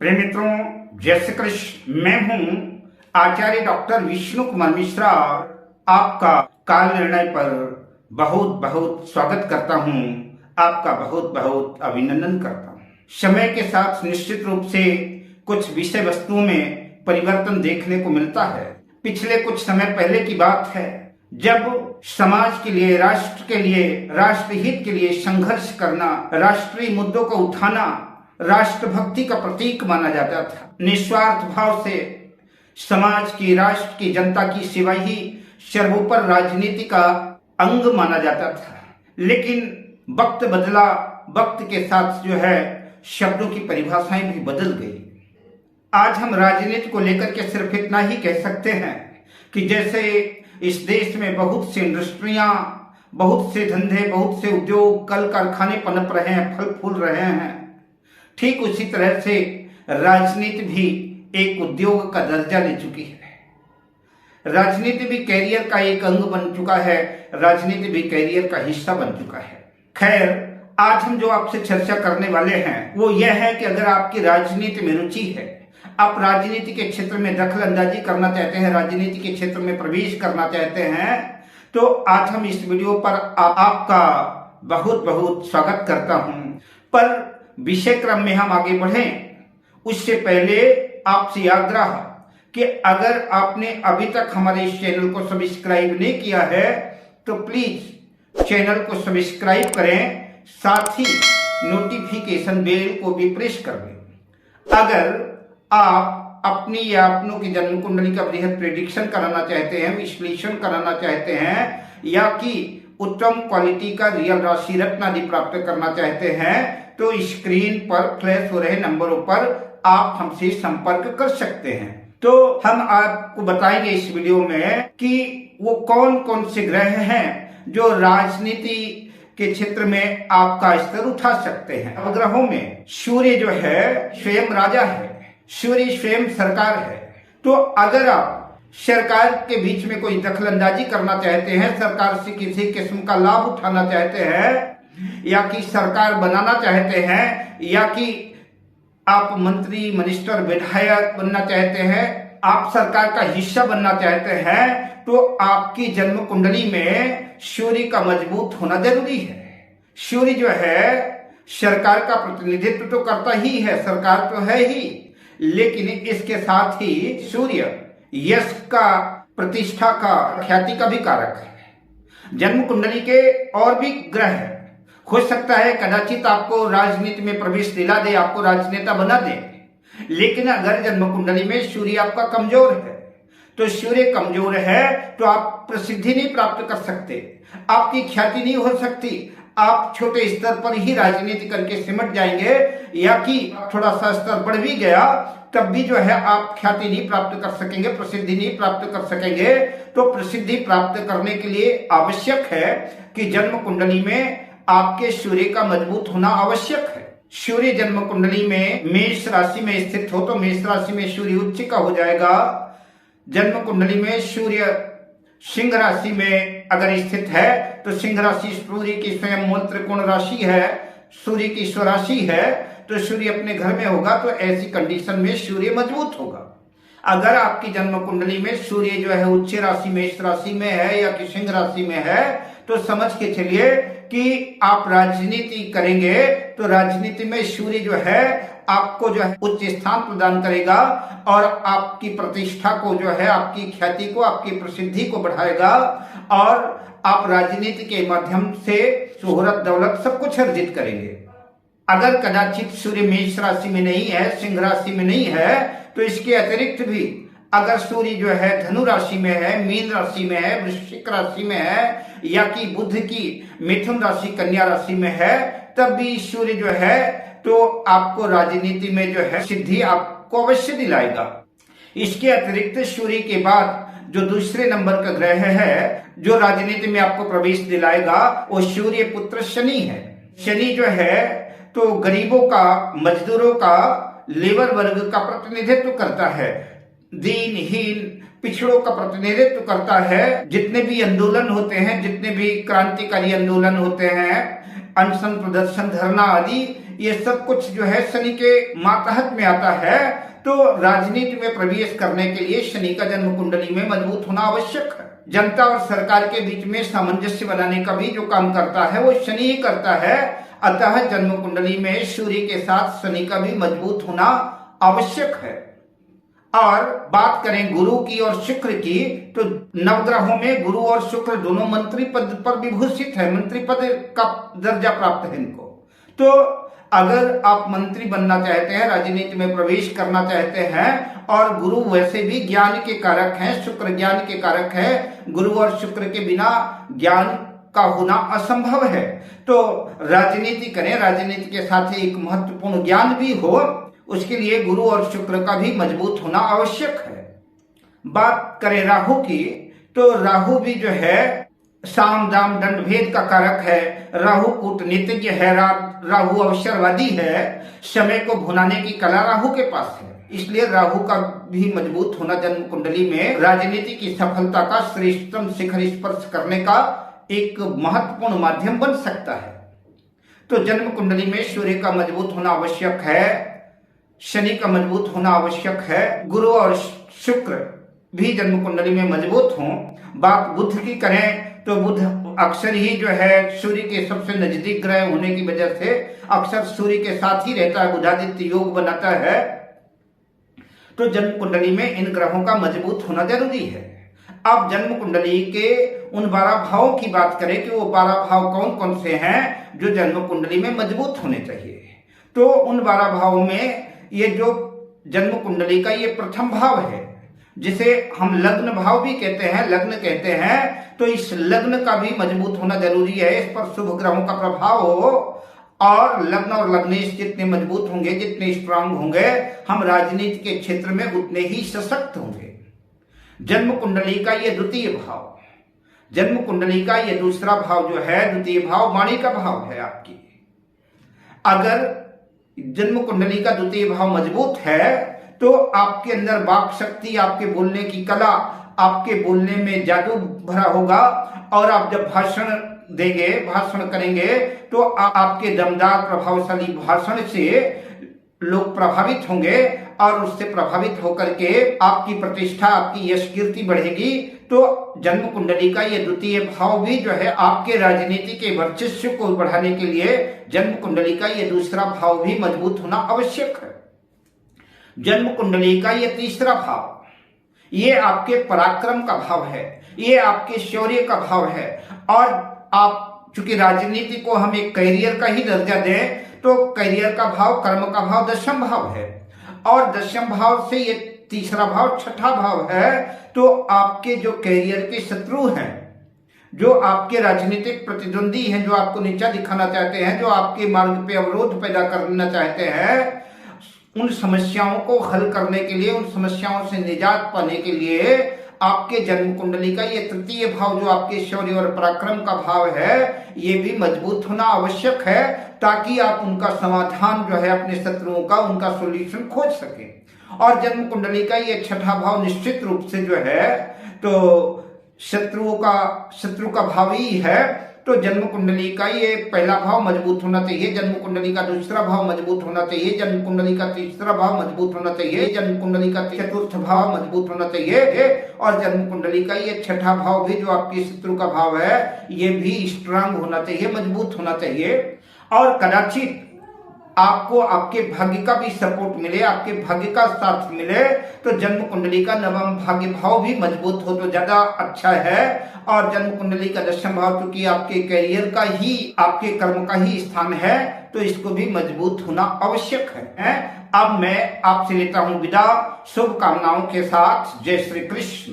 प्रिय मित्रों, जय श्री कृष्ण। मैं हूं आचार्य डॉक्टर विष्णु कुमार मिश्रा। आपका काल निर्णय पर बहुत बहुत स्वागत करता हूं, आपका बहुत बहुत अभिनंदन करता हूं। समय के साथ निश्चित रूप से कुछ विषय वस्तुओं में परिवर्तन देखने को मिलता है। पिछले कुछ समय पहले की बात है जब समाज के लिए, राष्ट्र के लिए, राष्ट्रहित के लिए संघर्ष करना, राष्ट्रीय मुद्दों को उठाना राष्ट्रभक्ति का प्रतीक माना जाता था। निस्वार्थ भाव से समाज की, राष्ट्र की, जनता की सेवा ही सर्वोपरि राजनीति का अंग माना जाता था। लेकिन वक्त बदला, वक्त के साथ जो है शब्दों की परिभाषाएं भी बदल गई। आज हम राजनीति को लेकर के सिर्फ इतना ही कह सकते हैं कि जैसे इस देश में बहुत सी इंडस्ट्रियां, बहुत से धंधे, बहुत से उद्योग, कल कारखाने पनप रहे हैं, फल फूल रहे हैं, ठीक उसी तरह से राजनीति भी एक उद्योग का दर्जा ले चुकी है। राजनीति भी कैरियर का एक अंग बन चुका है, राजनीति भी कैरियर का हिस्सा बन चुका है। खैर, आज हम जो आपसे चर्चा करने वाले हैं वो यह है कि अगर आपकी राजनीति में रुचि है, आप राजनीति के क्षेत्र में दखल अंदाजी करना चाहते हैं, राजनीति के क्षेत्र में प्रवेश करना चाहते हैं, तो आज हम इस वीडियो पर आपका बहुत बहुत स्वागत करता हूं। पर विषय क्रम में हम आगे बढ़ें उससे पहले आपसे आग्रह कि अगर आपने अभी तक हमारे इस चैनल को सब्सक्राइब नहीं किया है तो प्लीज चैनल को सब्सक्राइब करें, साथ ही नोटिफिकेशन बेल को भी प्रेस कर दें। अगर आप अपनी या अपनों की जन्म कुंडली का बृहद प्रेडिक्शन कराना चाहते हैं, विश्लेषण कराना चाहते हैं, या कि उत्तम क्वालिटी का रियल राशि रत्न आदि प्राप्त करना चाहते हैं, तो स्क्रीन पर फ्लैश हो रहे नंबरों पर आप हमसे संपर्क कर सकते हैं। तो हम आपको बताएंगे इस वीडियो में कि वो कौन कौन से ग्रह हैं जो राजनीति के क्षेत्र में आपका स्तर उठा सकते हैं। नवग्रहों में सूर्य जो है स्वयं राजा है, सूर्य स्वयं सरकार है। तो अगर आप सरकार के बीच में कोई दखल अंदाजी करना चाहते हैं, सरकार से किसी किस्म का लाभ उठाना चाहते हैं, या कि सरकार बनाना चाहते हैं, या कि आप मंत्री, मिनिस्टर, विधायक बनना चाहते हैं, आप सरकार का हिस्सा बनना चाहते हैं, तो आपकी जन्म कुंडली में सूर्य का मजबूत होना जरूरी है। सूर्य जो है सरकार का प्रतिनिधित्व तो करता ही है, सरकार तो है ही, लेकिन इसके साथ ही सूर्य यश का, प्रतिष्ठा का, ख्याति का भी कारक है। जन्म कुंडली के और भी ग्रह है, हो सकता है कदाचित आपको राजनीति में प्रवेश दिला दे, आपको राजनेता बना दे, लेकिन अगर जन्म कुंडली में सूर्य आपका कमजोर है, तो सूर्य कमजोर है तो आप प्रसिद्धि नहीं प्राप्त कर सकते, आपकी ख्याति नहीं हो सकती, आप छोटे स्तर पर ही राजनीति करके सिमट जाएंगे, या कि थोड़ा सा स्तर बढ़ भी गया तब भी जो है आप ख्याति नहीं प्राप्त कर सकेंगे, प्रसिद्धि नहीं प्राप्त कर सकेंगे। तो प्रसिद्धि प्राप्त करने के लिए आवश्यक है कि जन्म कुंडली में आपके सूर्य का मजबूत होना आवश्यक है। सूर्य जन्म कुंडली में मेष राशि में स्थित हो तो मेष राशि में सूर्य उच्च का हो जाएगा। जन्म कुंडली में सूर्य सिंह राशि में अगर स्थित है तो सिंह राशि सूर्य की स्वयं मूल त्रिकोण राशि है, सूर्य की स्वराशि है, तो सूर्य अपने घर में होगा, तो ऐसी कंडीशन में सूर्य मजबूत होगा। अगर आपकी जन्म कुंडली में सूर्य जो है उच्च राशि मेष राशि में है या कि सिंह राशि में है, तो समझ के चलिए कि आप राजनीति करेंगे तो राजनीति में सूर्य जो है आपको जो है उच्च स्थान प्रदान करेगा और आपकी प्रतिष्ठा को जो है, आपकी ख्याति को, आपकी प्रसिद्धि को बढ़ाएगा, और आप राजनीति के माध्यम से शोहरत, दौलत सब कुछ अर्जित करेंगे। अगर कदाचित सूर्य मेष राशि में नहीं है, सिंह राशि में नहीं है, तो इसके अतिरिक्त भी अगर सूर्य जो है धनु राशि में है, मीन राशि में है, वृश्चिक राशि में है, या कि बुध की मिथुन राशि, कन्या राशि में है, तब भी सूर्य जो है तो आपको राजनीति में जो है सिद्धि आपको अवश्य दिलाएगा। इसके अतिरिक्त सूर्य के बाद जो दूसरे नंबर का ग्रह है जो राजनीति में आपको प्रवेश दिलाएगा, वो सूर्य पुत्र शनि है। शनि जो है तो गरीबों का, मजदूरों का, लेबर वर्ग का प्रतिनिधित्व करता है, दीनहीन पिछड़ों का प्रतिनिधित्व करता है। जितने भी आंदोलन होते हैं, जितने भी क्रांतिकारी आंदोलन होते हैं, अनशन, प्रदर्शन, धरना आदि, ये सब कुछ जो है शनि के मातहत में आता है। तो राजनीति में प्रवेश करने के लिए शनि का जन्म कुंडली में मजबूत होना आवश्यक है। जनता और सरकार के बीच में सामंजस्य बनाने का भी जो काम करता है वो शनि ही करता है। अतः जन्म कुंडली में सूर्य के साथ शनि का भी मजबूत होना आवश्यक है। और बात करें गुरु की और शुक्र की, तो नवग्रहों में गुरु और शुक्र दोनों मंत्री पद पर विभूषित है, मंत्री पद का दर्जा प्राप्त है इनको। तो अगर आप मंत्री बनना चाहते हैं, राजनीति में प्रवेश करना चाहते हैं, और गुरु वैसे भी ज्ञान के कारक हैं, शुक्र ज्ञान के कारक है, गुरु और शुक्र के बिना ज्ञान का होना असंभव है। तो राजनीति करें, राजनीति के साथ एक महत्वपूर्ण ज्ञान भी हो, उसके लिए गुरु और शुक्र का भी मजबूत होना आवश्यक है। बात करें राहु की, तो राहु भी जो है साम दाम दंड भेद का कारक है। राहु कूटनीतिज्ञ है, राहु अवसरवादी है, समय को भुनाने की कला राहु के पास है। इसलिए राहु का भी मजबूत होना जन्म कुंडली में राजनीति की सफलता का श्रेष्ठतम शिखर स्पर्श करने का एक महत्वपूर्ण माध्यम बन सकता है। तो जन्म कुंडली में सूर्य का मजबूत होना आवश्यक है, शनि का मजबूत होना आवश्यक है, गुरु और शुक्र भी जन्म कुंडली में मजबूत हों। बात बुध की करें तो बुध अक्सर ही जो है सूर्य के सबसे नजदीक ग्रह होने की वजह से अक्सर सूर्य के साथ ही रहता है, बुधादित्य योग बनाता है। तो जन्म कुंडली में इन ग्रहों का मजबूत होना जरूरी है। अब जन्म कुंडली के उन 12 भावों की बात करें कि वो 12 भाव कौन कौन से हैं जो जन्म कुंडली में मजबूत होने चाहिए। तो उन 12 भावों में ये जो जन्म कुंडली का ये प्रथम भाव है, जिसे हम लग्न भाव भी कहते हैं, लग्न कहते हैं। तो इस लग्न का भी मजबूत होना जरूरी है, इस पर शुभ ग्रहों का प्रभाव हो। और लग्न और लग्नेश जितने मजबूत होंगे, जितने स्ट्रांग होंगे, हम राजनीति के क्षेत्र में उतने ही सशक्त होंगे। जन्म कुंडली का ये द्वितीय भाव, जन्म कुंडली का ये दूसरा भाव जो है, द्वितीय भाव वाणी का भाव है आपकी। अगर जन्म कुंडली का द्वितीय भाव मजबूत है तो आपके अंदर वाक शक्ति, आपके बोलने की कला, आपके बोलने में जादू भरा होगा। और आप जब भाषण देंगे, भाषण करेंगे, तो आपके दमदार प्रभावशाली भाषण से लोग प्रभावित होंगे और उससे प्रभावित होकर के आपकी प्रतिष्ठा, आपकी यश कीर्ति बढ़ेगी। तो जन्म कुंडली का ये द्वितीय भाव भी जो है आपके राजनीति के वर्चस्व को बढ़ाने के लिए जन्म कुंडली का ये दूसरा भाव भी मजबूत होना आवश्यक है। जन्म कुंडली का ये तीसरा भाव, ये आपके पराक्रम का भाव है, ये आपके शौर्य का भाव है। और आप चूंकि राजनीति को हम एक करियर का ही दर्जा दें, तो करियर का भाव, कर्म का भाव दशम भाव है, और दशम भाव से ये तीसरा भाव छठा भाव है। तो आपके जो करियर के शत्रु हैं, जो आपके राजनीतिक प्रतिद्वंदी हैं, जो आपको नीचा दिखाना चाहते हैं, जो आपके मार्ग पे अवरोध पैदा करना चाहते हैं, उन समस्याओं को हल करने के लिए, उन समस्याओं से निजात पाने के लिए आपके जन्म कुंडली का ये तृतीय भाव, जो आपके शौर्य और पराक्रम का भाव है, ये भी मजबूत होना आवश्यक है, ताकि आप उनका समाधान जो है अपने शत्रुओं का, उनका सॉल्यूशन खोज सकें। और जन्म कुंडली का ये छठा भाव निश्चित रूप से जो है तो शत्रु का भाव ही है। तो जन्म कुंडली का ये पहला भाव मजबूत होना चाहिए, जन्म कुंडली का दूसरा भाव मजबूत होना चाहिए, जन्म कुंडली का तीसरा भाव मजबूत होना चाहिए, जन्म कुंडली का चतुर्थ भाव मजबूत होना चाहिए, और जन्म कुंडली का ये छठा भाव भी जो आपके शत्रु का भाव है, ये भी स्ट्रांग होना चाहिए, मजबूत होना चाहिए। और कदाचित आपको आपके भाग्य का भी सपोर्ट मिले, आपके भाग्य का साथ मिले, तो जन्म कुंडली का नवम भाग्य भाव भी मजबूत हो तो ज्यादा अच्छा है। और जन्म कुंडली का दशम भाव चूंकि आपके करियर का ही, आपके कर्म का ही स्थान है, तो इसको भी मजबूत होना आवश्यक है। अब मैं आपसे लेता हूं विदा, शुभकामनाओं के साथ। जय श्री कृष्ण।